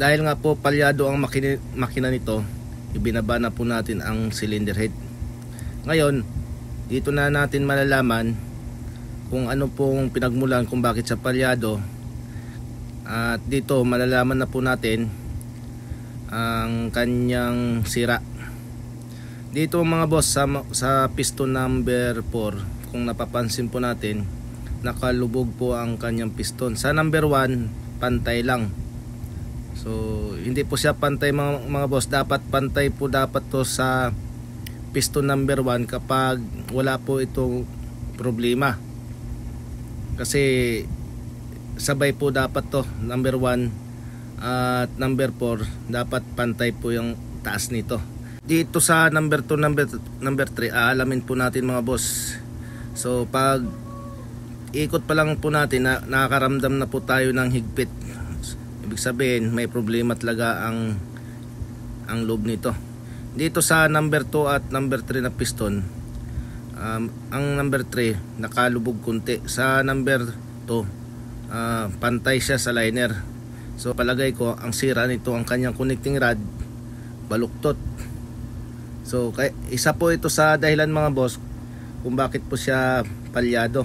Dahil nga po palyado ang makina nito, ibinaba na po natin ang cylinder head. Ngayon, dito na natin malalaman kung ano pong pinagmulan kung bakit siya palyado. At dito malalaman na po natin ang kanyang sira. Dito mga boss, sa piston number 4, kung napapansin po natin, nakalubog po ang kanyang piston. Sa number 1, pantay lang. So hindi po siya pantay mga boss. Dapat pantay po dapat to sa piston number 1 kapag wala po itong problema. Kasi sabay po dapat to, number 1 at number 4, dapat pantay po yung taas nito. Dito sa number 2, number 3, aalamin po natin mga boss. So pag ikot pa lang po natin, nakakaramdam na po tayo ng higpit. Ibig sabihin may problema talaga ang loob nito. Dito sa number 2 at number 3 na piston, ang number 3 nakalubog kunti. Sa number 2, pantay siya sa liner. So palagay ko ang sira nito ang kanyang connecting rod, baluktot. So isa po ito sa dahilan mga boss kung bakit po siya palyado.